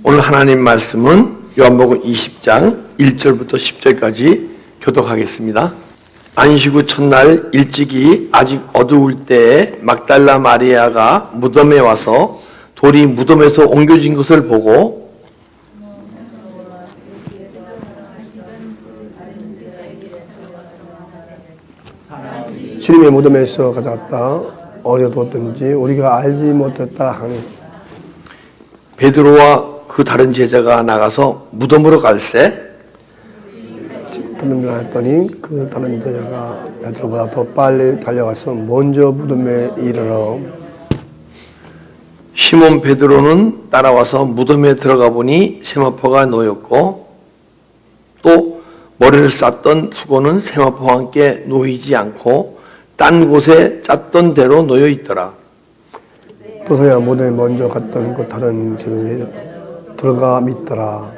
오늘 하나님 말씀은 요한복음 20장 1절부터 10절까지 교독하겠습니다. 안식 후 첫날 일찍이 아직 어두울 때에 막달라 마리아가 무덤에 와서 돌이 무덤에서 옮겨진 것을 보고 주님의 무덤에서 가져왔다 어려뒀든지 우리가 알지 못했다 하니 베드로와 그 다른 제자가 나가서 무덤으로 갈새 무덤을 했더니 그 다른 제자가 베드로보다 더 빨리 달려가서 먼저 무덤에 이르러 시몬 베드로는 따라와서 무덤에 들어가 보니 세마포가 놓였고 또 머리를 쌌던 수건은 세마포와 함께 놓이지 않고 딴 곳에 짰던 대로 놓여 있더라. 또서야 무덤에 먼저 갔던 그 다른 제자에 들어가 믿더라.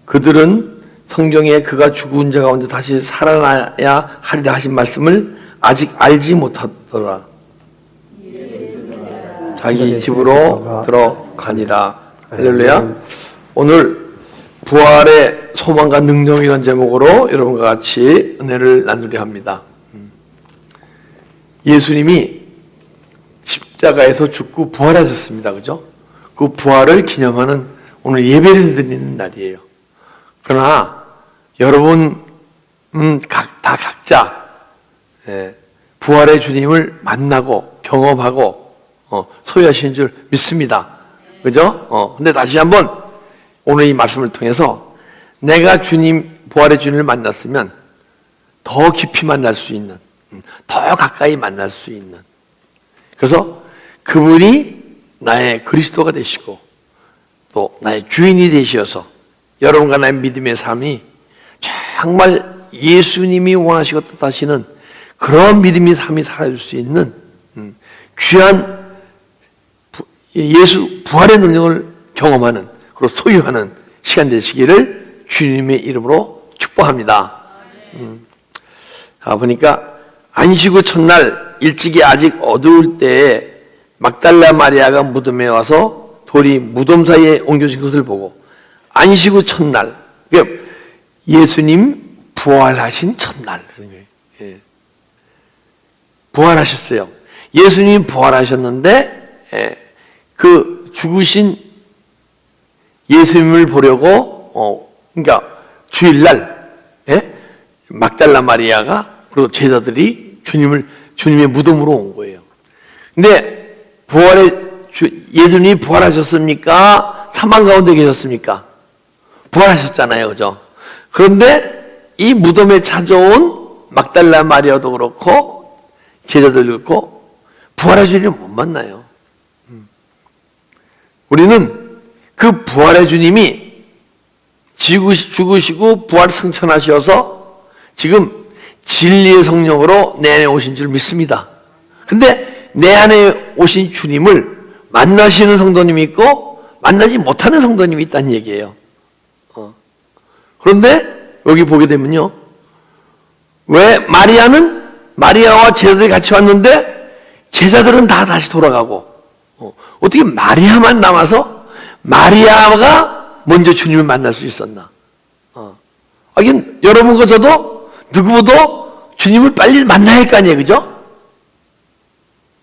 그들은 성경에 그가 죽은 자 가운데 다시 살아나야 하리라 하신 말씀을 아직 알지 못하더라. 자기 집으로 들어가니라. 할렐루야. 오늘 부활의 소망과 능력이라는 제목으로 여러분과 같이 은혜를 나누려 합니다. 예수님이 십자가에서 죽고 부활하셨습니다. 그죠? 그 부활을 기념하는 오늘 예배를 드리는 날이에요. 그러나 여러분 다 각자 부활의 주님을 만나고 경험하고 소유하시는 줄 믿습니다. 그죠? 근데 다시 한번 오늘 이 말씀을 통해서 내가 부활의 주님을 만났으면 더 깊이 만날 수 있는, 더 가까이 만날 수 있는, 그래서 그분이 나의 그리스도가 되시고 또 나의 주인이 되셔서 여러분과 나의 믿음의 삶이 정말 예수님이 원하시고 뜻하시는 그런 믿음의 삶이 살아줄 수 있는 귀한 예수 부활의 능력을 경험하는 그리고 소유하는 시간 되시기를 주님의 이름으로 축복합니다. 보니까 안식 후 첫날 일찍이 아직 어두울 때에 막달라 마리아가 무덤에 와서 돌이 무덤 사이에 옮겨진 것을 보고 안식 후 첫날, 그러니까 예수님 부활하신 첫날, 부활하셨어요. 예수님 부활하셨는데 그 죽으신 예수님을 보려고 그러니까 주일날 막달라 마리아가 그리고 제자들이 주님의 무덤으로 온 거예요. 근데 예수님이 부활하셨습니까? 사망 가운데 계셨습니까? 부활하셨잖아요. 그죠? 그런데 이 무덤에 찾아온 막달라 마리아도 그렇고 제자들도 그렇고 부활의 주님을 못 만나요. 우리는 그 부활의 주님이 죽으시고 부활 승천하셔서 지금 진리의 성령으로 내 안에 오신 줄 믿습니다. 근데 내 안에 오신 주님을 만나시는 성도님이 있고 만나지 못하는 성도님이 있다는 얘기예요. 그런데 여기 보게 되면요, 왜 마리아와 제자들이 같이 왔는데 제자들은 다 다시 돌아가고 어떻게 마리아만 남아서 마리아가 먼저 주님을 만날 수 있었나? 하긴 여러분과 저도 누구보다 주님을 빨리 만나야 할 거 아니에요. 그죠?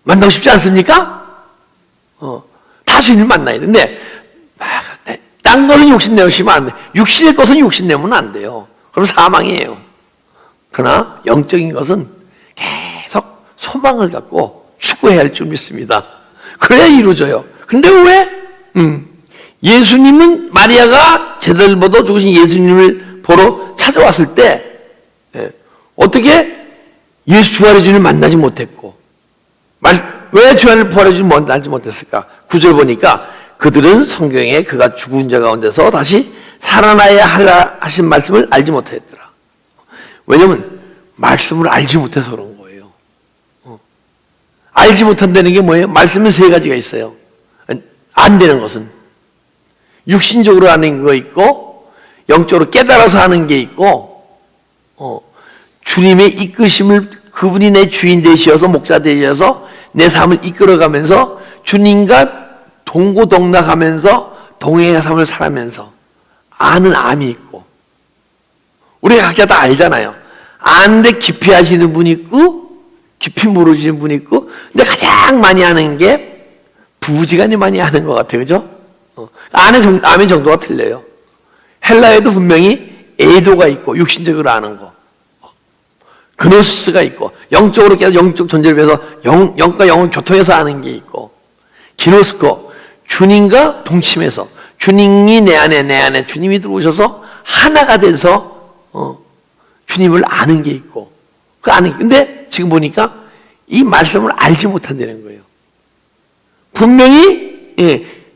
만나고 싶지 않습니까? 다 주님을 만나야 되는데, 딴 거는 욕심내시면 안 돼. 육신의 것은 욕심내면 안 돼요. 그럼 사망이에요. 그러나 영적인 것은 계속 소망을 갖고 추구해야 할 줄 믿습니다. 그래야 이루어져요. 근데 왜? 예수님은 마리아가 제자들보다 죽으신 예수님을 보러 찾아왔을 때, 어떻게 예수 부활의 주님을 만나지 못했고, 왜 주님을 부활의 주님을 만나지 못했을까? 9절 보니까 그들은 성경에 그가 죽은 자 가운데서 다시 살아나야 하라 하신 말씀을 알지 못했더라. 왜냐면 말씀을 알지 못해서 그런 거예요. 알지 못한다는 게 뭐예요? 말씀은 세 가지가 있어요. 안 되는 것은 육신적으로 하는 거 있고 영적으로 깨달아서 하는 게 있고 주님의 이끄심을 그분이 내 주인 되시어서 목자 되셔서 내 삶을 이끌어가면서 주님과 동고동락하면서 동행의 삶을 살아면서 아는 암이 있고, 우리가 각자 다 알잖아요. 아는데 깊이 하시는 분이 있고 깊이 모르시는 분이 있고, 근데 가장 많이 하는 게 부부지간이 많이 하는 것 같아요. 그죠? 암의 정도가 틀려요. 헬라에도 분명히 에도가 있고 육신적으로 아는 거, 그노시스가 있고 영적으로 계속 영적 존재를 위해서 영과 영을 교통해서 아는 게 있고, 기노스코 주님과 동침해서 주님이 내 안에 주님이 들어오셔서 하나가 돼서 주님을 아는 게 있고, 그 아는 게, 근데 지금 보니까 이 말씀을 알지 못한다는 거예요. 분명히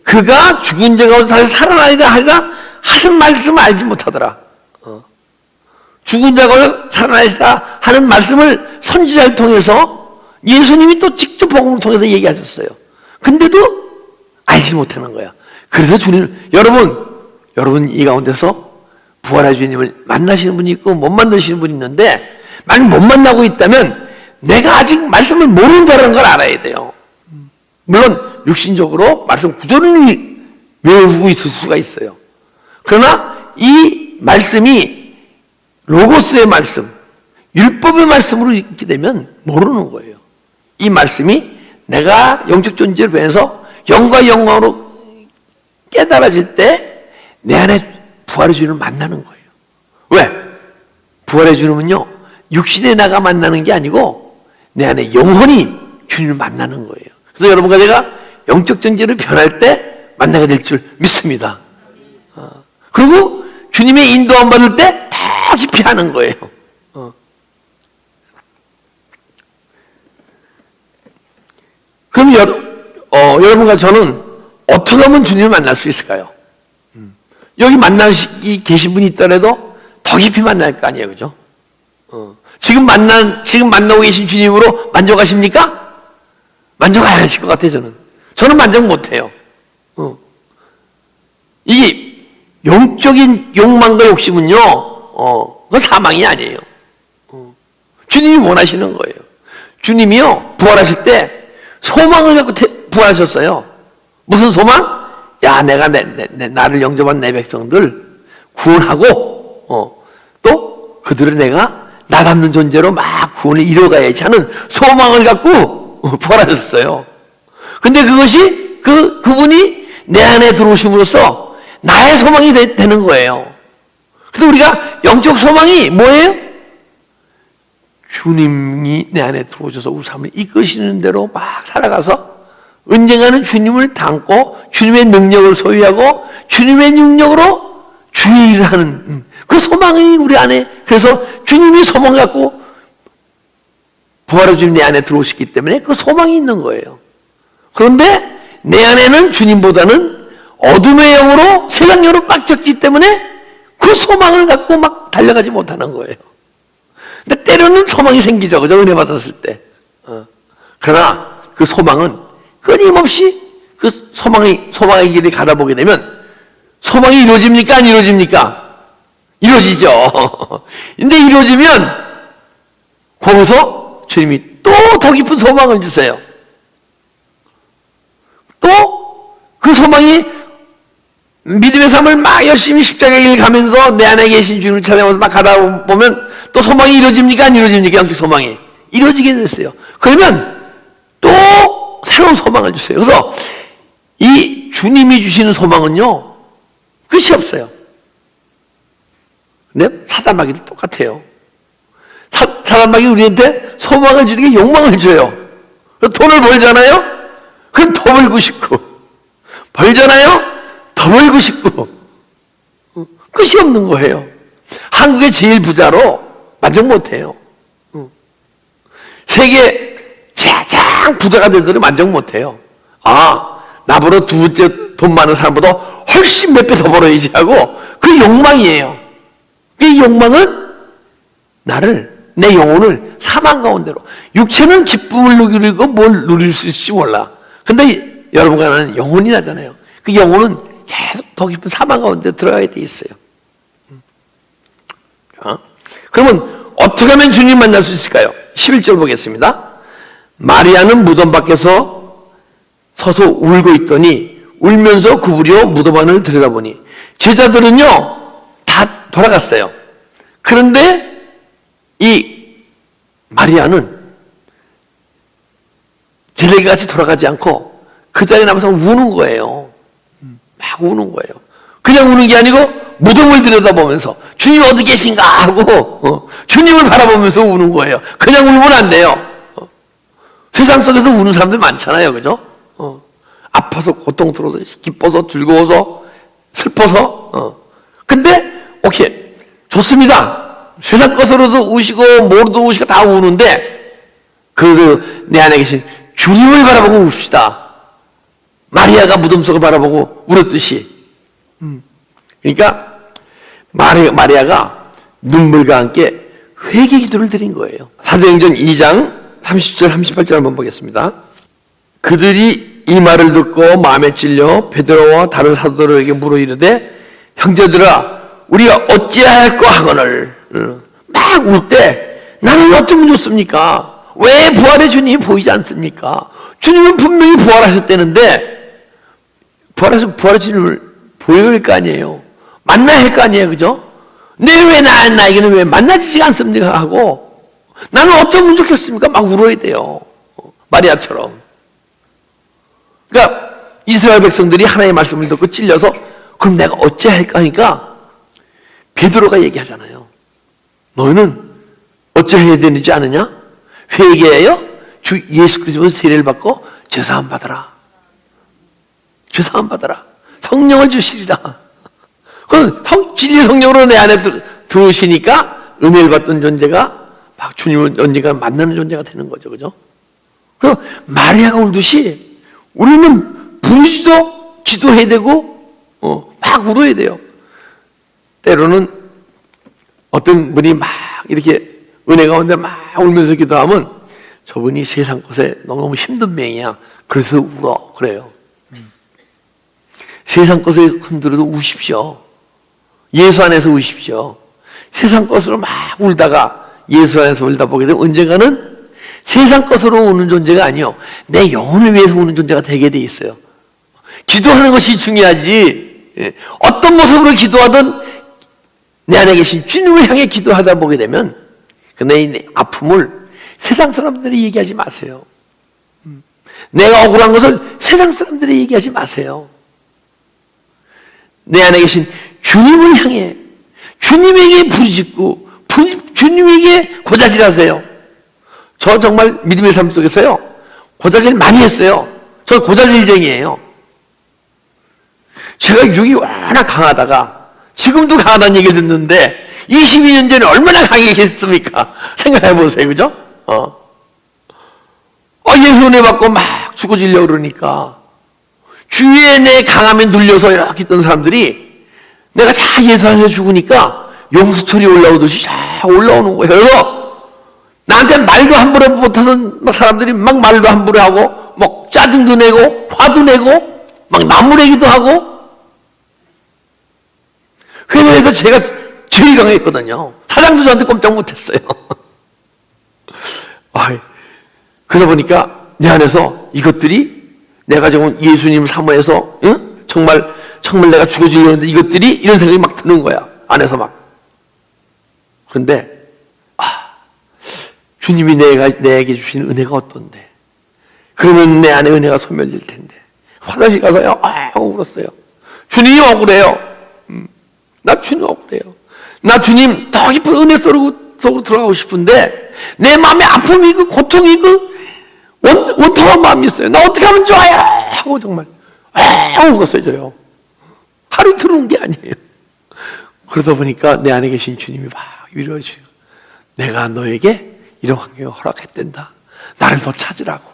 그가 죽은 자 가운데 다시 살아나리라 하가 하신 말씀을 알지 못하더라. 죽은 자 가운데 살아나리라 하는 말씀을 선지자를 통해서 예수님이 또 직접 복음을 통해서 얘기하셨어요. 근데도 알지 못하는 거야. 그래서 주님, 여러분 이 가운데서 부활의 주님을 만나시는 분이 있고 못 만나시는 분이 있는데, 만약 못 만나고 있다면 내가 아직 말씀을 모르는 자라는 걸 알아야 돼요. 물론 육신적으로 말씀 구조를 외우고 있을 수가 있어요. 그러나 이 말씀이 로고스의 말씀, 율법의 말씀으로 있게 되면 모르는 거예요. 이 말씀이 내가 영적 존재를 변해서 영과 영으로 깨달아질 때 내 안에 부활의 주님을 만나는 거예요. 왜? 부활의 주님은요, 육신의 나가 만나는 게 아니고 내 안에 영혼이 주님을 만나는 거예요. 그래서 여러분과 제가 영적 존재를 변할 때 만나게 될 줄 믿습니다. 그리고 주님의 인도함 받을 때 더 깊이 하는 거예요. 그럼 여러분과 저는 어떻게 하면 주님을 만날 수 있을까요? 여기 만나시 계신 분이 있더라도 더 깊이 만날 거 아니에요, 그죠? 지금 만나고 계신 주님으로 만족하십니까? 만족 안 하실 것 같아요, 저는 만족 못 해요. 이게 영적인 욕망과 욕심은요, 그건 사망이 아니에요. 주님이 원하시는 거예요. 주님이요, 부활하실 때 소망을 갖고 부활하셨어요. 무슨 소망? 야, 내가 나를 영접한 내 백성들 구원하고, 또 그들을 내가 나 닮는 존재로 막 구원을 이뤄가야지 하는 소망을 갖고 부활하셨어요. 근데 그것이 그분이 내 안에 들어오심으로써 나의 소망이 되는 거예요. 그래서 우리가 영적 소망이 뭐예요? 주님이 내 안에 들어오셔서 우리 삶을 이끄시는 대로 막 살아가서 언젠가는 주님을 닮고 주님의 능력을 소유하고 주님의 능력으로 주의 일을 하는 그 소망이 우리 안에, 그래서 주님이 소망 갖고 부활의 주님 내 안에 들어오시기 때문에 그 소망이 있는 거예요. 그런데 내 안에는 주님보다는 어둠의 영으로 세상 영으로 꽉 찼기 때문에 그 소망을 갖고 막 달려가지 못하는 거예요. 근데 때로는 소망이 생기죠, 그죠? 은혜 받았을 때. 그러나 그 소망은 끊임없이 그 소망의 길을 가다보게 되면 소망이 이루어집니까? 안 이루어집니까? 이루어지죠. 근데 이루어지면 거기서 주님이 또 더 깊은 소망을 주세요. 또 그 소망이 믿음의 삶을 막 열심히 십자가의 길을 가면서 내 안에 계신 주님을 찾아가면서 막 가다 보면 또 소망이 이루어집니까? 안 이루어집니까? 영적 소망이 이루어지게 됐어요. 그러면 또 새로운 소망을 주세요. 그래서 이 주님이 주시는 소망은요, 끝이 없어요. 근데 사단마귀도 똑같아요. 사단마귀 우리한테 소망을 주는 게 욕망을 줘요. 돈을 벌잖아요? 그럼 더 벌고 싶고, 벌잖아요? 더 벌고 싶고, 끝이 없는 거예요. 한국의 제일 부자로 만족 못해요. 세계 가장 부자가 되더니 만족 못해요. 나보다 두 번째 돈 많은 사람보다 훨씬 몇 배 더 벌어야지 하고, 그 욕망이에요. 그 욕망은 내 영혼을 사망 가운데로, 육체는 기쁨을 누리고 뭘 누릴 수 있을지 몰라. 근데 여러분과 나는 영혼이 나잖아요. 그 영혼은 계속 더 깊은 사망 가운데 들어가게 돼 있어요. 그러면 어떻게 하면 주님 만날 수 있을까요? 11절 보겠습니다. 마리아는 무덤 밖에서 서서 울고 있더니 울면서 구부려 무덤 안을 들여다보니 제자들은요 다 돌아갔어요. 그런데 이 마리아는 제자들과 같이 돌아가지 않고 그 자리에 남아서 우는 거예요. 막 우는 거예요. 그냥 우는 게 아니고 무덤을 들여다보면서 주님 어디 계신가 하고 주님을 바라보면서 우는 거예요. 그냥 울면 안 돼요. 세상 속에서 우는 사람들 많잖아요. 그죠? 아파서 고통스러워서 기뻐서 즐거워서 슬퍼서 근데 오케이 좋습니다. 세상 것으로도 우시고 뭐로도 우시고 다 우는데 그래도 내 안에 계신 주님을 바라보고 웁시다. 마리아가 무덤 속을 바라보고 울었듯이. 그러니까 마리아가 눈물과 함께 회개 기도를 드린 거예요. 사도행전 2장 30절 38절 한번 보겠습니다. 그들이 이 말을 듣고 마음에 찔려 베드로와 다른 사도들에게 물어 이르되 형제들아 우리가 어찌할까 하거늘 막 울 때 나는 어쩌면 좋습니까? 왜 부활의 주님이 보이지 않습니까? 주님은 분명히 부활하셨다는데 부활해서 부활의 주님을 보여야 할 거 아니에요. 만나야 할 거 아니에요. 그죠? 근데 왜 나에게는 왜 만나지지 않습니까? 하고 나는 어쩌면 좋겠습니까? 막 울어야 돼요. 마리아처럼. 그러니까 이스라엘 백성들이 하나님의 말씀을 듣고 찔려서 그럼 내가 어찌 할까 하니까 베드로가 얘기하잖아요. 너희는 어찌해야 되는지 아느냐? 회개하여 주 예수 그리스도 세례를 받고 죄사함 받아라. 죄사함 받아라. 성령을 주시리라. 그럼 진리 성령으로 내 안에 들어오시니까 은혜를 받던 존재가 막 주님을 언젠가 만나는 존재가 되는 거죠. 그죠? 그럼 마리아가 울듯이 우리는 부르짖어 기도해야 되고 막 울어야 돼요. 때로는 어떤 분이 막 이렇게 은혜 가운데 막 울면서 기도하면 저분이 세상 것에 너무 힘든 맹이야. 그래서 울어. 그래요. 세상 것에 힘들어도 우십시오. 예수 안에서 우십시오. 세상 것으로 막 울다가 예수 안에서 울다 보게 되면 언젠가는 세상 것으로 우는 존재가 아니요. 내 영혼을 위해서 우는 존재가 되게 돼 있어요. 기도하는 것이 중요하지. 어떤 모습으로 기도하든 내 안에 계신 주님을 향해 기도하다 보게 되면 내 아픔을 세상 사람들이 얘기하지 마세요. 내가 억울한 것을 세상 사람들이 얘기하지 마세요. 내 안에 계신 주님을 향해 주님에게 부르짖고 주님에게 고자질하세요. 저 정말 믿음의 삶 속에서요 고자질 많이 했어요. 저 고자질쟁이에요. 제가 육이 워낙 강하다가 지금도 강하다는 얘기를 듣는데 22년 전에 얼마나 강했겠습니까? 생각해 보세요. 그죠? 예수 은혜 받고 막 죽어지려고 그러니까 주위에 내 강함에 눌려서 이렇게 있던 사람들이 내가 자 예수 안에서 죽으니까 용수철이 올라오듯이 쫙 올라오는 거예요. 그래서 나한테 말도 함부로 못하던 사람들이 막 말도 함부로 하고 막 짜증도 내고 화도 내고 막 나무래기도 하고 회사에서 제가 제일 강했거든요. 사장도 저한테 꼼짝 못했어요. 그러다 보니까 내 안에서 이것들이 내가 정말 예수님 사모해서 정말 내가 죽어지려는데 이것들이 이런 생각이 막 드는 거야. 안에서 막. 그런데 주님이 내게 주신 은혜가 어떤데? 그러면 내 안에 은혜가 소멸될 텐데. 화장실 가서요 울었어요. 주님이 억울해요. 나 주님 억울해요. 나 주님 더 깊은 은혜 속으로 들어가고 싶은데 내 마음에 아픔이 있고 고통이 있고 원통한 마음이 있어요. 나 어떻게 하면 좋아요? 하고 정말 울었어요. 저요. 하루 이틀 운 게 아니에요. 그러다 보니까 내 안에 계신 주님이 막 위로해 주시고 내가 너에게 이런 환경을 허락했단다. 나를 더 찾으라고.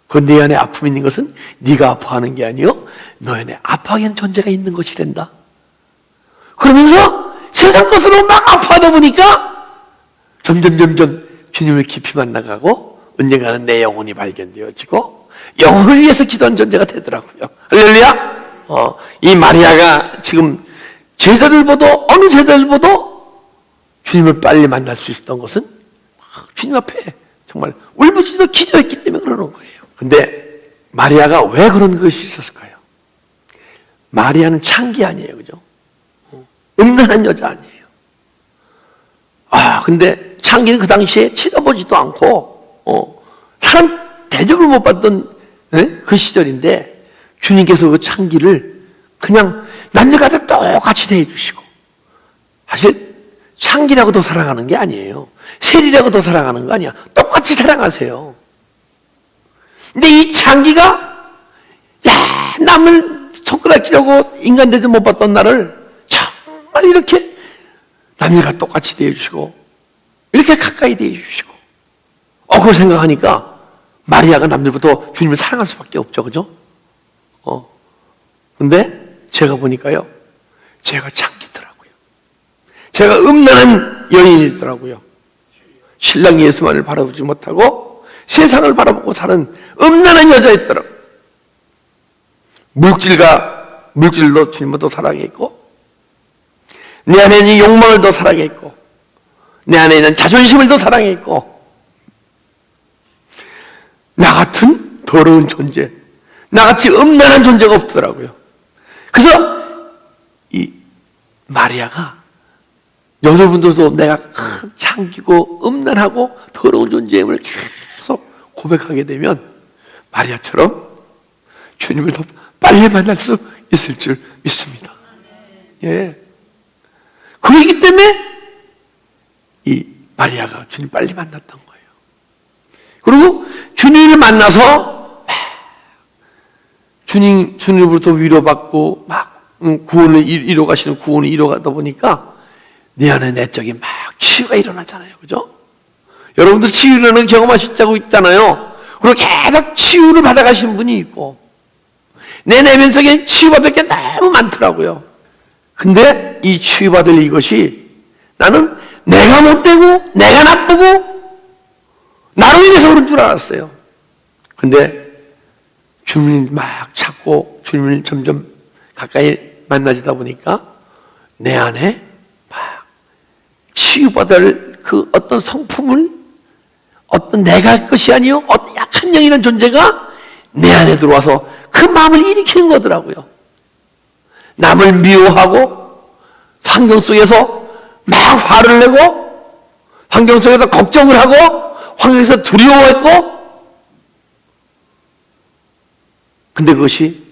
그 내 안에 아픔이 있는 것은 네가 아파하는 게 아니요 너 안에 아파하게 하는 존재가 있는 것이란다. 그러면서 세상 것으로 막 아파하다 보니까 점점 주님을 깊이 만나가고 언젠가는 내 영혼이 발견되어지고 영혼을 위해서 기도하는 존재가 되더라고요. 할렐루야. 이 마리아가 지금 제자들보다 어느 제자들보다 주님을 빨리 만날 수 있었던 것은 주님 앞에 정말 울부짖어 기도했기 때문에 그러는 거예요. 근데 마리아가 왜 그런 것이 있었을까요? 마리아는 창기 아니에요, 그죠? 음란한 여자 아니에요. 근데 창기는 그 당시에 치다보지도 않고, 사람 대접을 못 받던 그 시절인데, 주님께서 그 창기를 그냥 남녀가다 똑같이 대해주시고, 사실 창기라고 더 사랑하는 게 아니에요. 세리라고 더 사랑하는 거 아니야. 똑같이 사랑하세요. 근데 이 창기가, 남을 손가락질하고 인간 대접 못 받던 나를 정말 이렇게 남녀가 똑같이 대해주시고, 이렇게 가까이 대해주시고, 그걸 생각하니까 마리아가 남들부터 주님을 사랑할 수밖에 없죠, 그죠? 근데 제가 보니까요, 제가 창기더라고요. 제가 음란한 여인이더라고요. 신랑 예수만을 바라보지 못하고 세상을 바라보고 사는 음란한 여자였더라고요. 물질로 주님을 더 사랑했고, 내 안에 있는 욕망을 더 사랑했고, 내 안에 있는 자존심을 더 사랑했고, 나 같은 더러운 존재, 나같이 음란한 존재가 없더라고요. 그래서 이 마리아가 여러분들도 내가 창기고 음란하고 더러운 존재임을 계속 고백하게 되면 마리아처럼 주님을 더 빨리 만날 수 있을 줄 믿습니다. 예. 그러기 때문에 이 마리아가 주님 빨리 만났던 거예요. 그리고 주님을 만나서 주님으로부터 위로받고 막 구원을 이뤄가시는 구원을 이뤄가다 보니까 내 안에 내적인 막 치유가 일어나잖아요. 그죠? 여러분들 치유 일어나는 경험하시자고 있잖아요. 그리고 계속 치유를 받아가시는 분이 있고, 내 내면 속에 치유받을 게 너무 많더라고요. 근데 이 치유받을 이것이 나는 내가 못되고 내가 나쁘고 나로 인해서 그런 줄 알았어요. 근데 주님을 막 찾고 주님을 점점 가까이 만나지다 보니까 내 안에 막 치유받을 그 어떤 성품을, 어떤 내가 할 것이 아니요 어떤 약한 영이라는 존재가 내 안에 들어와서 그 마음을 일으키는 거더라고요. 남을 미워하고 환경 속에서 막 화를 내고 환경 속에서 걱정을 하고 환경에서 두려워했고, 근데 그것이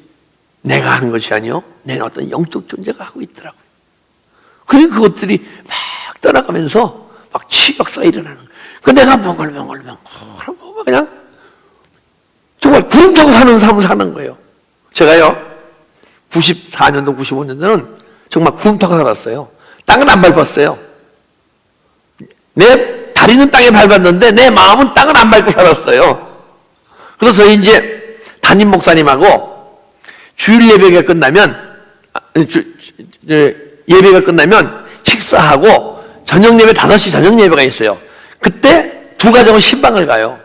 내가 하는 것이 아니요 내 어떤 영적 존재가 하고 있더라고요. 그러니까 그것들이 막 떠나가면서 막 치유박사가 일어나는 거예요. 그 내가 멍글멍글 그냥 정말 구름 타고 사는 삶을 사는 거예요. 제가요 94년도 95년도는 정말 구름 타고 살았어요. 땅은 안 밟았어요. 내 다리는 땅에 밟았는데 내 마음은 땅을 안 밟고 살았어요. 그래서 저희 이제 담임 목사님하고 주일 예배가 끝나면 예배가 끝나면 식사하고 저녁 예배 5시 저녁 예배가 있어요. 그때 두 가정은 신방을 가요.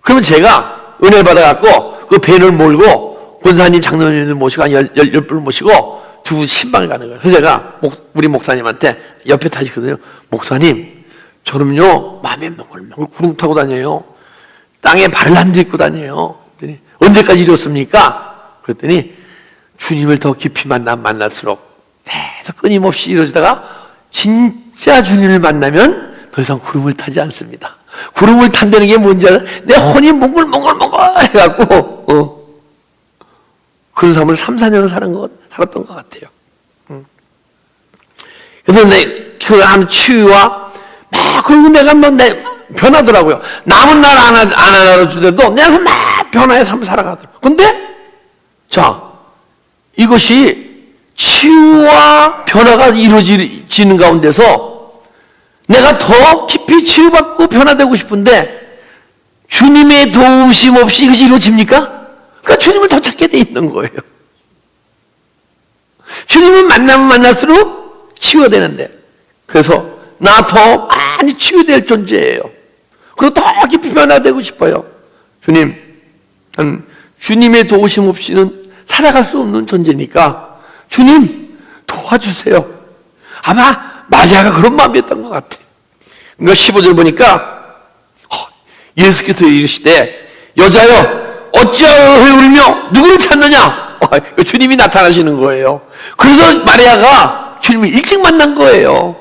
그러면 제가 은혜 받아갖고 그 밴을 몰고 권사님 장로님들 모시고 한 10분을 모시고 두 신방을 가는 거예요. 그래서 제가 우리 목사님한테 옆에 타시거든요. 목사님, 저는요 마음에 멍글멍글 구름 타고 다녀요. 땅에 발을 안 딛고 다녀요. 그랬더니 언제까지 이렇습니까? 그랬더니 주님을 더 깊이 만날수록 계속 끊임없이 이루어지다가 진짜 주님을 만나면 더 이상 구름을 타지 않습니다. 구름을 탄다는 게 뭔지 알아요? 내 혼이 몽글몽글 해갖고 그런 삶을 3, 4년을 살았던 것 같아요. 그래서 그 하는 치유와 막 그리고 내가 변하더라고요. 남은 날 안 알아주더라도 내가 막 변화의 삶을 살아가더라고요. 근데 자, 이것이 치유와 변화가 이루어지는 가운데서 내가 더 깊이 치유받고 변화되고 싶은데 주님의 도우심 없이 이것이 이루어집니까? 그러니까 주님을 더 찾게 돼 있는 거예요. 주님은 만나면 만날수록 치유가 되는데, 그래서 나 더 많이 치유될 존재예요. 그리고 더 깊이 변화되고 싶어요. 주님의 도우심 없이는 살아갈 수 없는 존재니까 주님 도와주세요. 아마 마리아가 그런 마음이었던 것 같아. 그러니까 15절 보니까 예수께서 이르시되 여자여 어찌하여 울며 누구를 찾느냐? 주님이 나타나시는 거예요. 그래서 마리아가 주님을 일찍 만난 거예요.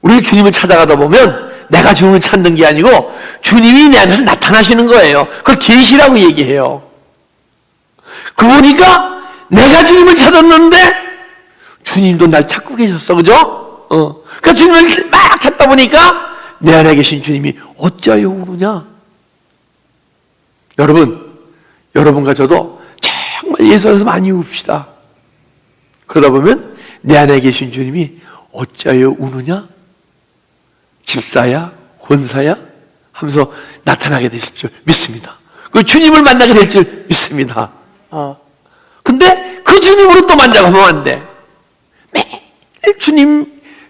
우리 주님을 찾아가다 보면 내가 주님을 찾는 게 아니고 주님이 내 안에서 나타나시는 거예요. 그걸 계시라고 얘기해요. 그러니까 내가 주님을 찾았는데 주님도 날 찾고 계셨어. 그죠? 그러니까 주님을 막 찾다 보니까 내 안에 계신 주님이 어찌하여 우느냐? 여러분과 저도 정말 예수 안에서 많이 웁시다. 그러다 보면 내 안에 계신 주님이 어찌하여 우느냐? 집사야? 권사야? 하면서 나타나게 되실 줄 믿습니다. 그 주님을 만나게 될 줄 믿습니다. 근데 그 주님으로 또 만나가면 안 돼. 매일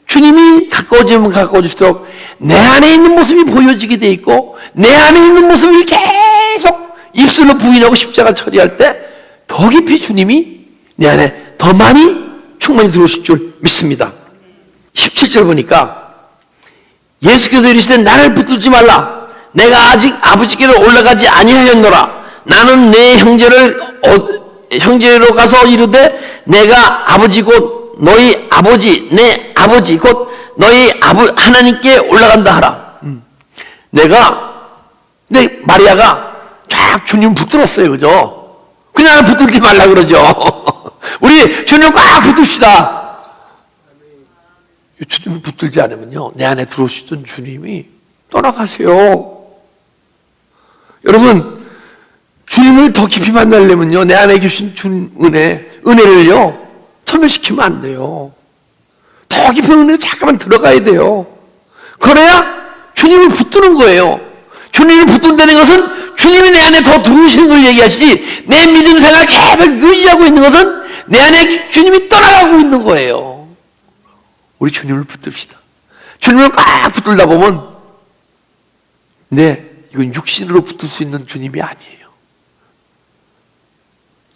주님이 가까워지면 가까워질수록 내 안에 있는 모습이 보여지게 돼 있고 내 안에 있는 모습을 계속 입술로 부인하고 십자가 처리할 때 더 깊이 주님이 내 안에 더 많이 충만히 들어오실 줄 믿습니다. 17절 보니까 예수께서 이르시되 나를 붙들지 말라. 내가 아직 아버지께로 올라가지 아니하였노라. 나는 내 형제로 가서 이르되 내가 아버지 곧 너희 아버지 내 아버지 곧 너희 하나님께 올라간다 하라. 근데 마리아가 쫙 주님 붙들었어요. 그죠? 그냥 붙들지 말라 그러죠. 우리 주님 꽉 붙듭시다. 주님을 붙들지 않으면요 내 안에 들어오시던 주님이 떠나가세요. 여러분 주님을 더 깊이 만나려면요 내 안에 계신 주님 은혜를요 소멸시키면 안 돼요. 더 깊은 은혜로 잠깐만 들어가야 돼요. 그래야 주님을 붙드는 거예요. 주님을 붙든다는 것은 주님이 내 안에 더 들어오시는 걸 얘기하시지 내 믿음 생활 계속 유지하고 있는 것은 내 안에 주님이 떠나가고 있는 거예요. 우리 주님을 붙듭시다. 주님을 꽉 붙들다 보면 이건 육신으로 붙들 수 있는 주님이 아니에요.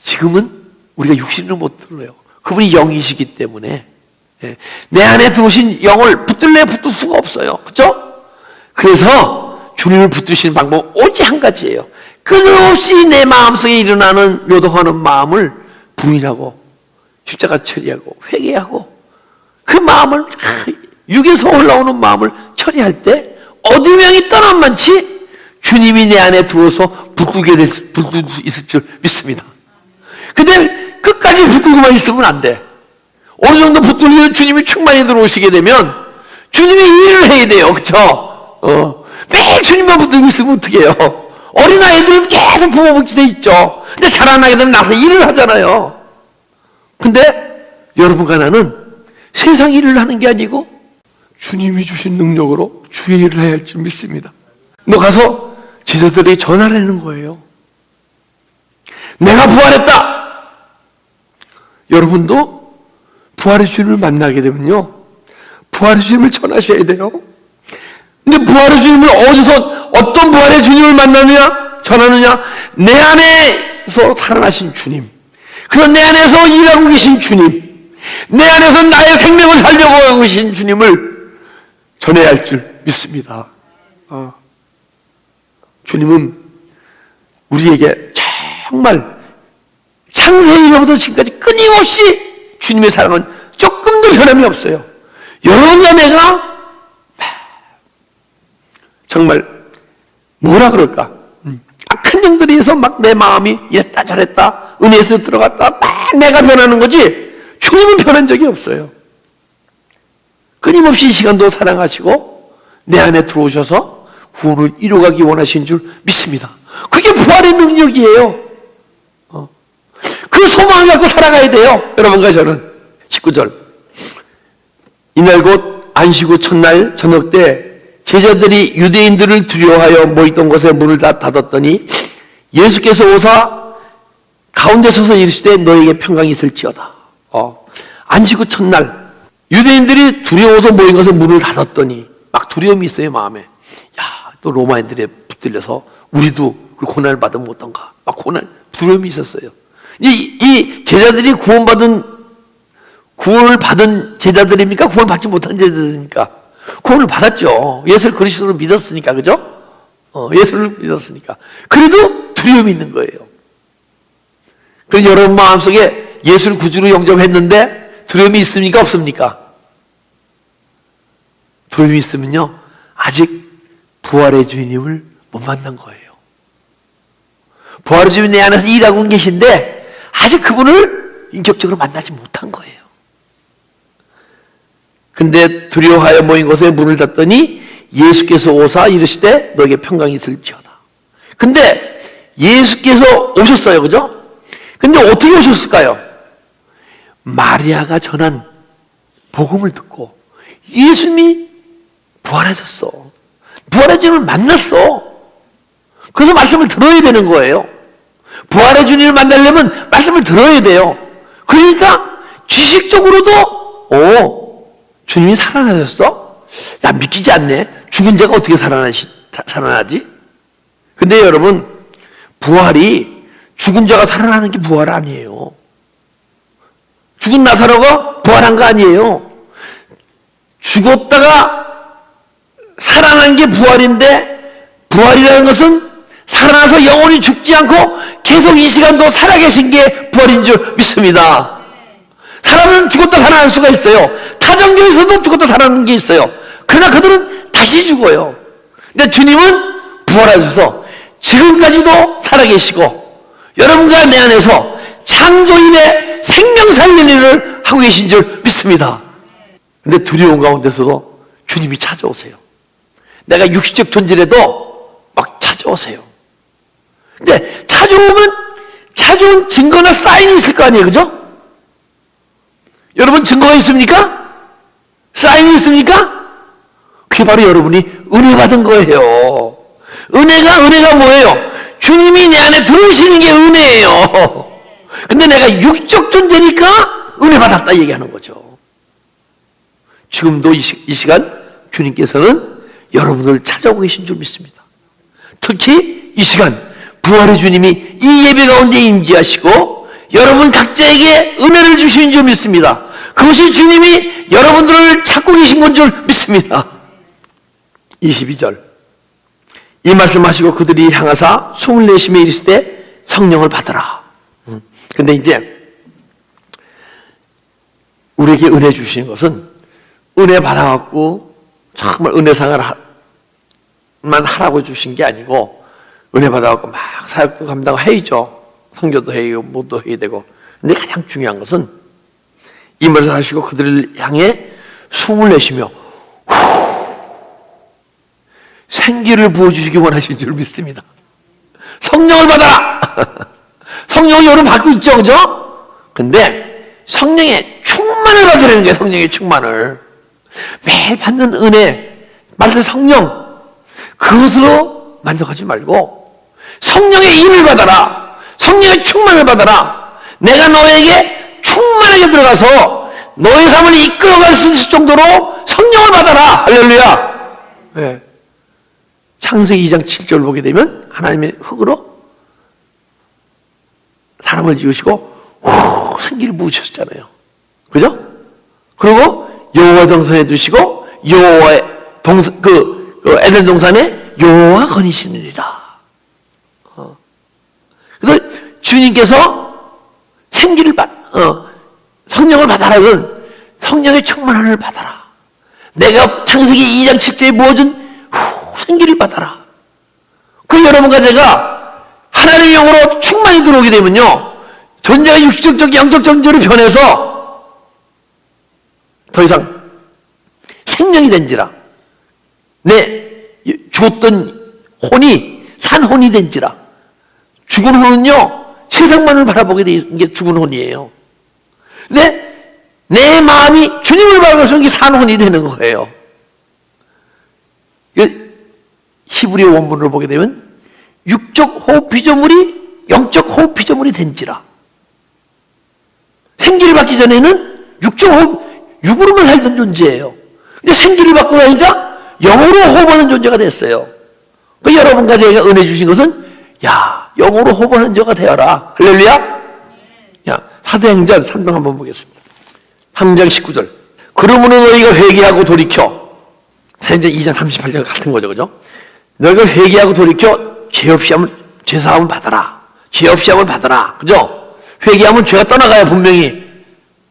지금은 우리가 육신으로 못 들어요. 그분이 영이시기 때문에 내 안에 들어오신 영을 붙들 수가 없어요. 그렇죠? 그래서 주님을 붙드시는 방법은 오직 한 가지예요. 끊임없이 내 마음속에 일어나는 요동하는 마음을 부인하고 십자가 처리하고 회개하고 그 마음을 육에서 올라오는 마음을 처리할 때 어둠형이 떠난 만치 주님이 내 안에 들어와서 붙들 수 있을 줄 믿습니다. 근데 끝까지 붙들고만 있으면 안 돼. 어느 정도 붙들면 주님이 충만히 들어오시게 되면 주님이 일을 해야 돼요. 그렇죠? 매일 주님만 붙들고 있으면 어떻게 해요? 어린아이들은 계속 부모 복지돼 있죠. 근데 자라나게 되면 나서 일을 하잖아요. 근데 여러분과 나는 세상 일을 하는 게 아니고 주님이 주신 능력으로 주의 일을 해야 할 줄 믿습니다. 너 가서 제자들에게 전화를 하는 거예요. 내가 부활했다. 여러분도 부활의 주님을 만나게 되면요 부활의 주님을 전하셔야 돼요. 근데 부활의 주님을 어떤 부활의 주님을 전하느냐? 내 안에서 살아나신 주님, 그래서 내 안에서 일하고 계신 주님, 내 안에서 나의 생명을 살려고 하고 계신 주님을 전해야 할 줄 믿습니다. 주님은 우리에게 정말 창세기로부터 지금까지 끊임없이 주님의 사랑은 조금도 변함이 없어요. 여러분과 내가 정말 뭐라 그럴까? 악한 영들에 의해서 막 내 마음이 이랬다 저랬다 은혜에서 들어갔다 막 내가 변하는 거지 주님은 변한 적이 없어요. 끊임없이 이 시간도 사랑하시고 내 안에 들어오셔서 구원을 이루어가기 원하신 줄 믿습니다. 그게 부활의 능력이에요. 그 소망을 갖고 살아가야 돼요. 여러분과 저는. 19절 이날 곧 안식 후 첫날 저녁 때 제자들이 유대인들을 두려워하여 모이던 곳에 문을 다 닫았더니 예수께서 오사 가운데 서서 이르시되 너에게 평강이 있을지어다. 안식 후 첫날 유대인들이 두려워서 모인 것에 문을 닫았더니 막 두려움이 있어요. 마음에. 또 로마인들에 붙들려서 우리도 그 고난을 받으면 어떤가. 막 두려움이 있었어요. 이 제자들이 구원을 받은 제자들입니까? 구원을 받지 못한 제자들입니까? 구원을 받았죠. 예수를 그리스도로 믿었으니까, 그죠? 예수를 믿었으니까. 그래도 두려움이 있는 거예요. 그래서 여러분 마음속에 예수를 구주로 영접했는데 두려움이 있습니까? 없습니까? 두려움이 있으면요, 아직 부활의 주님을 못 만난 거예요. 부활의 주님 내 안에서 일하고 계신데 아직 그분을 인격적으로 만나지 못한 거예요. 근데 두려워하여 모인 곳에 문을 닫더니 예수께서 오사 이르시되 너에게 평강이 있을지어다. 근데 예수께서 오셨어요. 그죠? 근데 어떻게 오셨을까요? 마리아가 전한 복음을 듣고 예수님이 부활하셨어. 부활의 주님을 만났어. 그래서 말씀을 들어야 되는 거예요. 부활의 주님을 만나려면 말씀을 들어야 돼요. 그러니까 지식적으로도 주님이 살아나셨어? 야, 믿기지 않네. 죽은 자가 어떻게 살아나지? 근데 여러분, 부활이 죽은 자가 살아나는 게 부활 아니에요. 죽은 나사로가 부활한 거 아니에요. 죽었다가 살아난 게 부활인데, 부활이라는 것은 살아나서 영원히 죽지 않고 계속 이 시간도 살아계신 게 부활인 줄 믿습니다. 사람은 죽었다 살아날 수가 있어요. 타종교에서도 죽었다 살아나는 게 있어요. 그러나 그들은 다시 죽어요. 근데 주님은 부활하셔서 지금까지도 살아계시고 여러분과 내 안에서 창조일의 생명 살리는 일을 하고 계신 줄 믿습니다. 근데 두려운 가운데서도 주님이 찾아오세요. 내가 육신적 존재라도 막 찾아오세요. 근데 찾아온 증거나 사인이 있을 거 아니에요. 그죠? 여러분 증거가 있습니까? 사인이 있습니까? 그게 바로 여러분이 은혜 받은 거예요. 은혜가 뭐예요? 주님이 내 안에 들어오시는 게 은혜예요. 근데 내가 육적 존재니까 은혜 받았다 얘기하는 거죠. 지금도 이 시간 주님께서는 여러분을 찾아오고 계신 줄 믿습니다. 특히 이 시간 부활의 주님이 이 예배 가운데 임재하시고 여러분 각자에게 은혜를 주시는 줄 믿습니다. 그것이 주님이 여러분들을 찾고 계신 건 줄 믿습니다. 22절 이 말씀하시고 그들이 향하사 숨을 내쉬며 이르시되 성령을 받으라. 근데 이제 우리에게 은혜 주시는 것은 은혜 받아갖고 정말 은혜상을 만 하라고 주신 게 아니고 은혜 받아갖고 막 사역도 감당해야죠. 성교도 해야 뭐도 해야 되고. 근데 가장 중요한 것은 이 말을 하시고 그들을 향해 숨을 내쉬며 생기를 부어주시기 원하시는 줄 믿습니다. 성령을 받아라. 성령을 여러분 받고 있죠, 그죠? 근데 성령의 충만을 받으라는 거예요. 성령의 충만을 매일 받는 은혜, 말씀 성령 그것으로 만족하지 말고 성령의 힘을 받아라. 성령의 충만을 받아라. 내가 너에게 충만하게 들어가서 너의 삶을 이끌어갈 수 있을 정도로 성령을 받아라. 할렐루야. 네. 창세기 2장 7절 보게 되면 하나님의 흙으로 사람을 지으시고 생기를 부으셨잖아요. 그죠? 그리고 여호와 동산에 두시고 여호와의 에덴 동산에 여호와 거니시느니라. 그래서 주님께서 생기를 성령을 받아라는 성령의 충만함을 받아라. 내가 창세기 2장 7절에 부어준 생기를 받아라. 그 여러분과 제가 하나님의 영으로 충만히 들어오게 되면요, 존재가 육적적 영적 존재로 변해서 더 이상 생명이 된지라 내 죽었던 혼이 산혼이 된지라. 죽은 혼은요 세상만을 바라보게 되는 게 죽은 혼이에요. 근데 내 마음이 주님을 바라보면서 이게 산혼이 되는 거예요. 히브리어 원문을 보게 되면 육적 호흡 피조물이 영적 호흡 피조물이 된지라. 생기를 받기 전에는 육적 호흡, 육으로만 살던 존재예요. 근데 생기를 받고 나니까 영으로 호흡하는 존재가 됐어요. 그 여러분과 제가 은혜 주신 것은 야, 영으로 호흡하는 자가 되어라. 할렐루야. 야, 사도행전 3장 한번 보겠습니다. 3장 19절. 그러므로 너희가 회개하고 돌이켜. 사도행전 2장 38절 같은 거죠, 그죠? 너희가 회개하고 돌이켜 죄 없이 하면 죄사함을 받아라. 죄 없이 함을 받아라. 그죠? 회개하면 죄가 떠나가요, 분명히.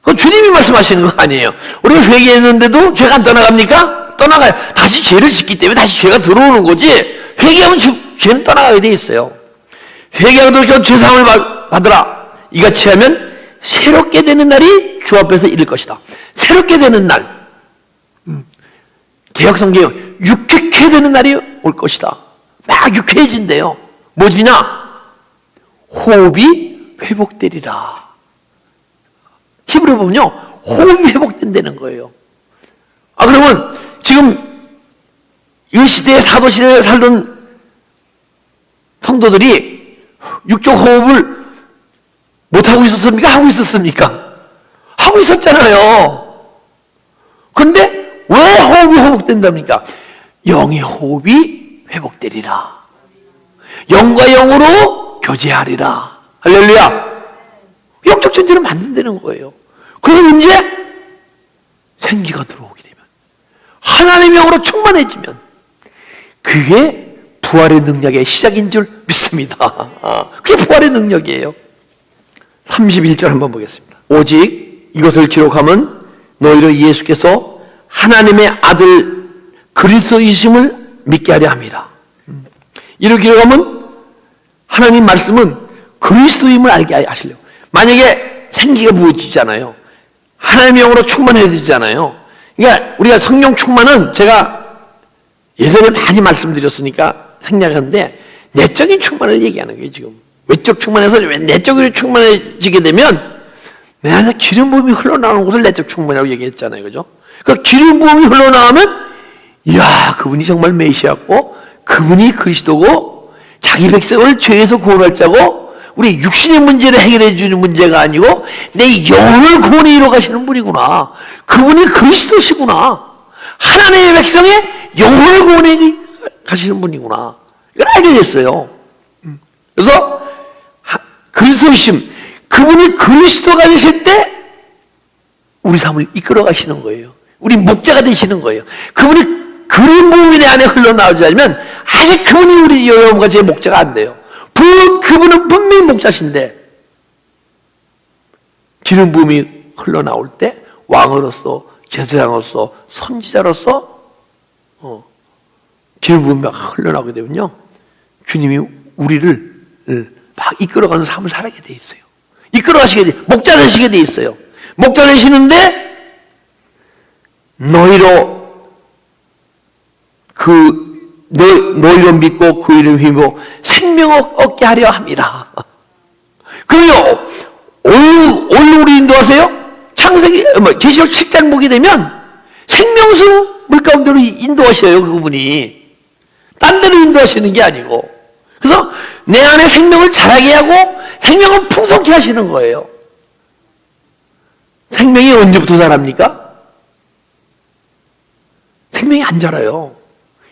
그건 주님이 말씀하시는 거 아니에요. 우리가 회개했는데도 죄가 안 떠나갑니까? 떠나가요. 다시 죄를 짓기 때문에 다시 죄가 들어오는 거지. 회개하면 죄는 떠나가게 돼 있어요. 회개하고 돌이켜 죄사함을 받으라. 이같이 하면 새롭게 되는 날이 주 앞에서 이를 것이다. 새롭게 되는 날. 개혁성경 유쾌해 되는 날이 올 것이다. 막 유쾌해진대요. 뭐지냐? 호흡이 회복되리라. 히브리 보면요, 호흡이 회복된다는 거예요. 그러면 지금 이 시대에, 사도 시대에 살던 성도들이 육적 호흡을 못하고 있었습니까? 하고 있었습니까? 하고 있었잖아요. 그런데 왜 호흡이 회복된답니까? 영의 호흡이 회복되리라. 영과 영으로 교제하리라. 할렐루야. 영적 존재를 만든다는 거예요. 그럼 이제 생기가 들어오게 되면, 하나님의 영으로 충만해지면 그게 부활의 능력의 시작인 줄 믿습니다. 그게 부활의 능력이에요. 31절 한번 보겠습니다. 오직 이것을 기록하면 너희로 예수께서 하나님의 아들 그리스도이심을 믿게 하려 함이라. 이를 기록하면 하나님 말씀은 그리스도임을 알게 하시려고. 만약에 생기가 부어지잖아요. 하나님의 영으로 충만해지잖아요. 그러니까 우리가 성령 충만은 제가 예전에 많이 말씀드렸으니까 생략하는데, 내적인 충만을 얘기하는 거예요, 지금. 외적 충만해서 내적으로 충만해지게 되면 내 안에 기름 부음이 흘러나오는 것을 내적 충만이라고 얘기했잖아요, 그죠? 그 기름 부음이 흘러나오면, 이야, 그분이 정말 메시아고, 그분이 그리스도고, 자기 백성을 죄에서 구원할 자고, 우리 육신의 문제를 해결해 주는 문제가 아니고 내 영을 구원에 이뤄가시는 분이구나. 그분이 그리스도시구나. 하나님의 백성의 영을 구원해 가시는 분이구나. 이걸 알게 됐어요. 그래서 그리스도이심, 그분이 그리스도가 되실 때 우리 삶을 이끌어 가시는 거예요. 우리 목자가 되시는 거예요. 그분이 그런 부분이 내 안에 흘러나오지 않으면 아직 그분이 우리 여러분과 제 목자가 안 돼요. 그분은 분명히 목자신데, 기름 부음이 흘러나올 때 왕으로서, 제사장으로서, 선지자로서 기름 부음이 막 흘러나오게 되면요, 주님이 우리를 막 이끌어가는 삶을 살게 돼 있어요. 이끌어가시게 돼, 목자 되시게 돼 있어요. 목자 되시는데 너희로 너희로 믿고 그 이름 힘입어 생명을 얻게 하려 함이라. 그래요. 오늘 우리 인도하세요? 계시록 7장 보게 되면 생명수 물 가운데로 인도하셔요, 그분이. 딴 데로 인도하시는 게 아니고. 그래서 내 안에 생명을 자라게 하고 생명을 풍성케 하시는 거예요. 생명이 언제부터 자랍니까? 생명이 안 자라요.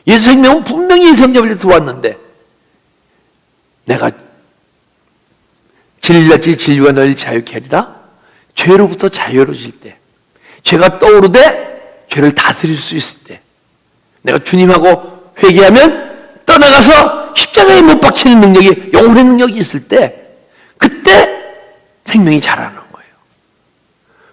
예수 생명은 분명히 성경에 들어왔는데, 내가 진리와 너희를 자유케 하리라. 죄로부터 자유로워질 때, 죄가 떠오르되 죄를 다스릴 수 있을 때, 내가 주님하고 회개하면 떠나가서 십자가에 못 박히는 능력이, 영혼의 능력이 있을 때, 그때 생명이 자라는 거예요.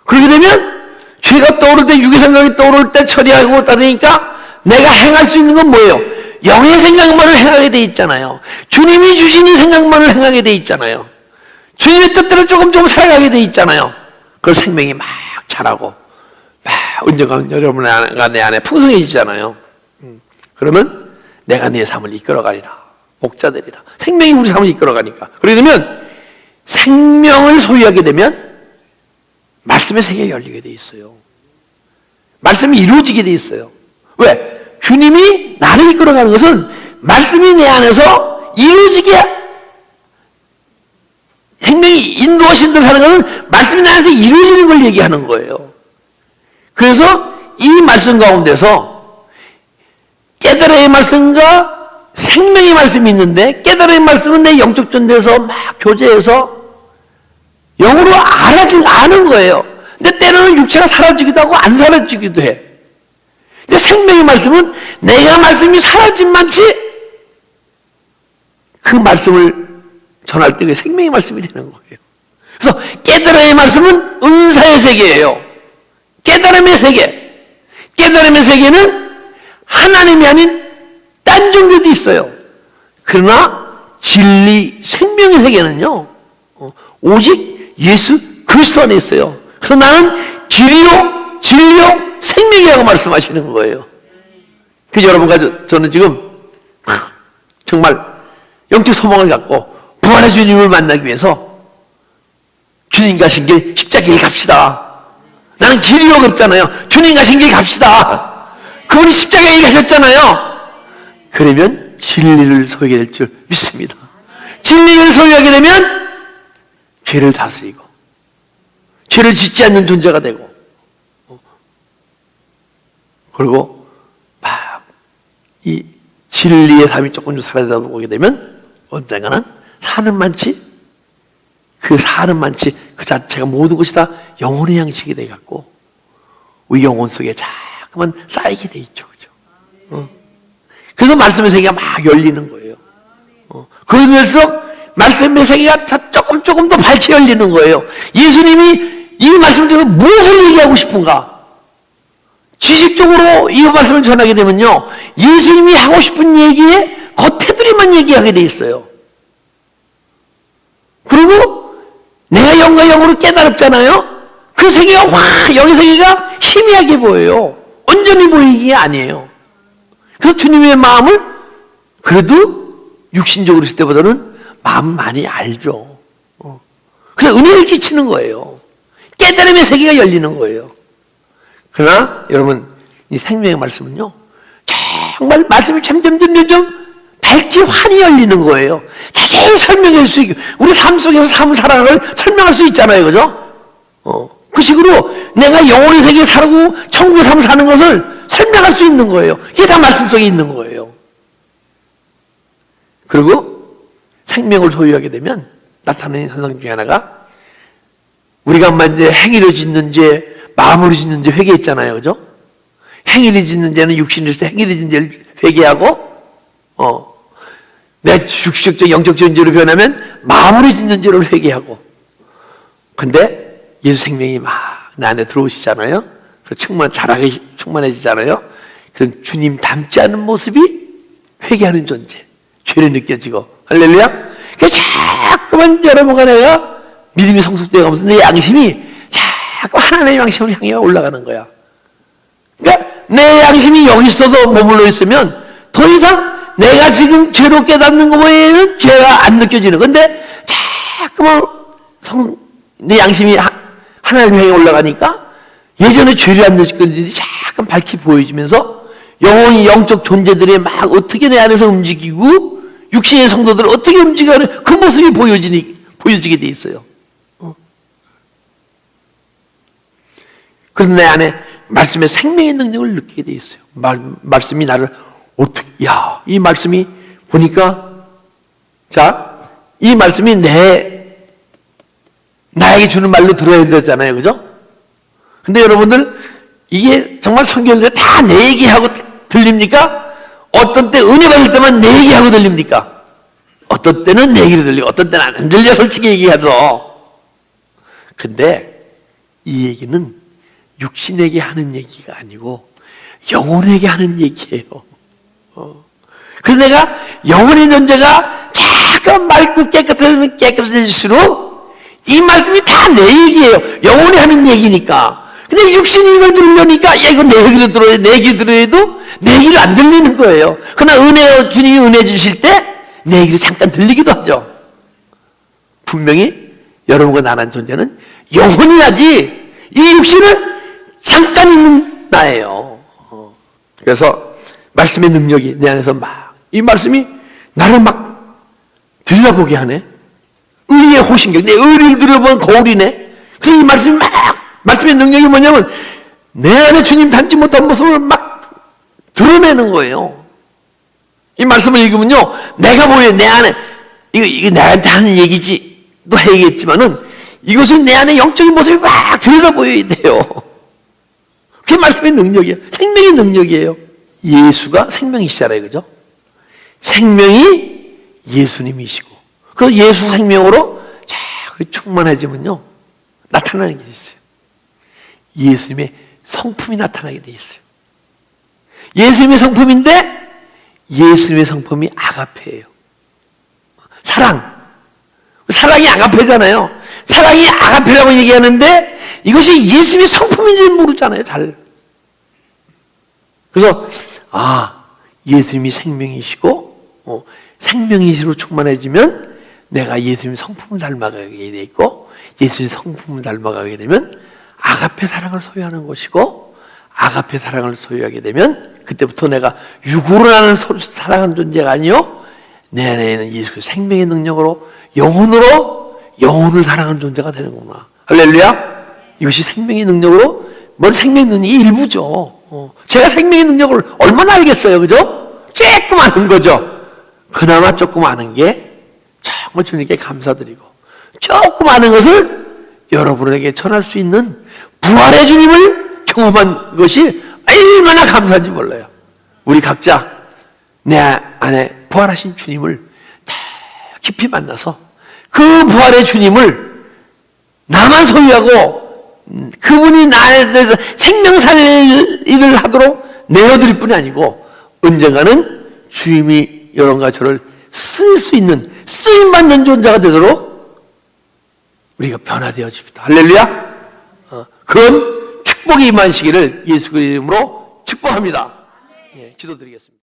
그렇게 되면 죄가 떠오를 때, 육의 생각이 떠오를 때 처리하고 따르니까 내가 행할 수 있는 건 뭐예요? 영의 생각만을 행하게 돼 있잖아요. 주님이 주시는 생각만을 행하게 돼 있잖아요. 주님의 뜻대로 조금 살아가게 돼 있잖아요. 그 생명이 막 자라고 막 언젠가 여러분과 내 안에 풍성해지잖아요. 그러면 내가 내 삶을 이끌어가리라. 목자 되리라. 생명이 우리 삶을 이끌어가니까. 그러게 되면 생명을 소유하게 되면 말씀의 세계가 열리게 돼 있어요. 말씀이 이루어지게 돼 있어요. 왜? 주님이 나를 이끌어가는 것은 말씀이 내 안에서 이루어지게, 생명이 인도하신 대로 사는 것은 말씀이 내 안에서 이루어지는 걸 얘기하는 거예요. 그래서 이 말씀 가운데서 깨달음의 말씀과 생명의 말씀이 있는데, 깨달음의 말씀은 내 영적 존재에서 막 교제해서 영으로 아는 거예요. 근데 때로는 육체가 사라지기도 하고 안 사라지기도 해. 근데 생명의 말씀은 내가 말씀이 사라진 만치 그 말씀을 전할 때 그게 생명의 말씀이 되는 거예요. 그래서 깨달음의 말씀은 은사의 세계예요. 깨달음의 세계. 깨달음의 세계는 하나님이 아닌 딴 종교도 있어요. 그러나 진리, 생명의 세계는요, 오직 예수 그리스도 안에 있어요. 그래서 나는 길이요, 진리요, 생명이라고 말씀하시는 거예요. 그래서 여러분과 저는 지금 정말 영적 소망을 갖고 부활의 주님을 만나기 위해서 주님 가신 길 십자가 길 갑시다. 나는 길이요 그랬잖아요. 주님 가신 길 갑시다. 그분이 십자가 길 가셨잖아요. 그러면 진리를 소유하게 될 줄 믿습니다. 진리를 소유하게 되면 죄를 다스리고 죄를 짓지 않는 존재가 되고, 그리고 막 이 진리의 삶이 조금 좀 살아다 보게 되면 언젠가는 사는 많지, 그 사는 많지 그 자체가 모든 것이 다 영혼의 양식이 돼 갖고 우리 영혼 속에 자꾸만 쌓이게 돼 있죠, 그죠? 그래서 말씀의 세계가 막 열리는 거예요. 그럴수록 말씀의 세계가 조금 더 밝게 열리는 거예요. 예수님이 이 말씀을 통해서 무엇을 얘기하고 싶은가? 지식적으로 이 말씀을 전하게 되면요, 예수님이 하고 싶은 얘기에 겉테두리만 얘기하게 돼 있어요. 그리고 내가 영과 영으로 깨달았잖아요. 그 세계가 여기 세계가 희미하게 보여요. 온전히 보이기 아니에요. 그래서 주님의 마음을 그래도 육신적으로 있을 때보다는 마음 많이 알죠. 그래서 은혜를 끼치는 거예요. 깨달음의 세계가 열리는 거예요. 그러나 여러분, 이 생명의 말씀은요, 정말 말씀이 점점 밝기 환히 열리는 거예요. 자세히 설명할 수 있고, 우리 삶 속에서 삶을 살아가는 걸 설명할 수 있잖아요, 그죠? 그 식으로 내가 영혼의 세계에 살고 천국의 삶을 사는 것을 설명할 수 있는 거예요. 이게 다 말씀 속에 있는 거예요. 그리고 생명을 소유하게 되면 나타나는 현상 중에 하나가, 우리가 이제 행위를 짓는 죄, 마음으로 짓는 죄 회개했잖아요, 그죠? 행위를 짓는 죄는 육신에서 행위를 짓는 죄를 회개하고, 내 육식적 영적적인 죄로 변하면 마음으로 짓는 죄를 회개하고. 근데 예수 생명이 막 내 안에 들어오시잖아요. 자라게 충만해지잖아요. 그럼 주님 닮지 않은 모습이 회개하는 존재, 죄를 느껴지고. 할렐루야. 그래서 자꾸만 여러분과 내가 믿음이 성숙되어 가면서 내 양심이 자꾸 하나님의 양심을 향해 올라가는 거야. 그러니까 내 양심이 여기 있어서 머물러 있으면 더 이상 내가 지금 죄로 깨닫는 것 외에는 죄가 안 느껴지는. 근데 자꾸만 내 양심이 하나님 향해 올라가니까 예전에 죄를 안 느꼈는데 자꾸 밝히 보여지면서 영혼이 영적 존재들이 막 어떻게 내 안에서 움직이고 육신의 성도들을 어떻게 움직이는 그 모습이 보여지게 돼 있어요. 그래서 내 안에 말씀의 생명의 능력을 느끼게 돼 있어요. 말씀이 나를 어떻게, 이 말씀이 보니까, 이 말씀이 나에게 주는 말로 들어야 되잖아요, 그죠? 근데 여러분들, 이게 정말 성경인데 다 내 얘기하고 들립니까? 어떤 때 은혜 받을 때만 내 얘기하고 들립니까? 어떤 때는 내 얘기로 들리고, 어떤 때는 안 들려, 솔직히 얘기해서. 근데 이 얘기는 육신에게 하는 얘기가 아니고 영혼에게 하는 얘기예요. 그래서 내가 영혼의 존재가 자꾸 맑고 깨끗해질수록 이 말씀이 다 내 얘기예요. 영혼이 하는 얘기니까. 근데 육신이 이걸 들으려니까 이거 내 얘기로 들어야, 내 얘기 들어야도 내 얘기를 안 들리는 거예요. 그러나 주님이 은혜 주실 때 내 얘기를 잠깐 들리기도 하죠. 분명히 여러분과 나란 존재는 영혼이 하지 이 육신은 잠깐 있는 나예요. 그래서 말씀의 능력이 내 안에서 이 말씀이 나를 막 들여다보게 하네. 의의 호신경, 내 의를 들여본 거울이네. 그래서 이 말씀이 말씀의 능력이 뭐냐면 내 안에 주님 닮지 못한 모습을 막 드러내는 거예요. 이 말씀을 읽으면요, 내가 보여, 내 안에, 이거 나한테 하는 얘기지, 또 얘기했지만은 이것은 내 안에 영적인 모습이 막 들여다보여야 돼요. 그게 말씀의 능력이에요. 생명의 능력이에요. 예수가 생명이시잖아요, 그죠? 생명이 예수님이시고, 그 예수 생명으로 충만해지면요, 나타나는 게 있어요. 예수님의 성품이 나타나게 돼 있어요. 예수님의 성품인데 예수님의 성품이 아가페예요. 사랑이 아가페잖아요. 사랑이 아가페라고 얘기하는데 이것이 예수님의 성품인지 모르잖아요, 잘. 그래서 예수님이 생명이시고 생명이시로 충만해지면 내가 예수님 성품을 닮아가게 돼 있고, 예수님 성품을 닮아가게 되면 아가페 사랑을 소유하는 것이고, 아가페 사랑을 소유하게 되면 그때부터 내가 육으로 나는 사랑하는 존재가 아니요, 내 안에 있는 예수의 생명의 능력으로 영혼을 사랑하는 존재가 되는구나. 할렐루야. 이것이 생명의 능력으로, 생명의 능력이 일부죠. 제가 생명의 능력을 얼마나 알겠어요, 그죠? 조금 아는 거죠. 그나마 조금 아는 게 정말 주님께 감사드리고, 조금 아는 것을 여러분에게 전할 수 있는 부활의 주님을 경험한 것이 얼마나 감사한지 몰라요. 우리 각자 내 안에 부활하신 주님을 더 깊이 만나서 그 부활의 주님을 나만 소유하고 그분이 나에 대해서 생명살 일을 하도록 내어드릴 뿐이 아니고, 언젠가는 주님이 여러분과 저를 쓸 수 있는 쓰임받는 존재가 되도록 우리가 변화되어집니다. 할렐루야. 그런 축복이 임하시기를 예수 그리스도 이름으로 축복합니다. 기도드리겠습니다.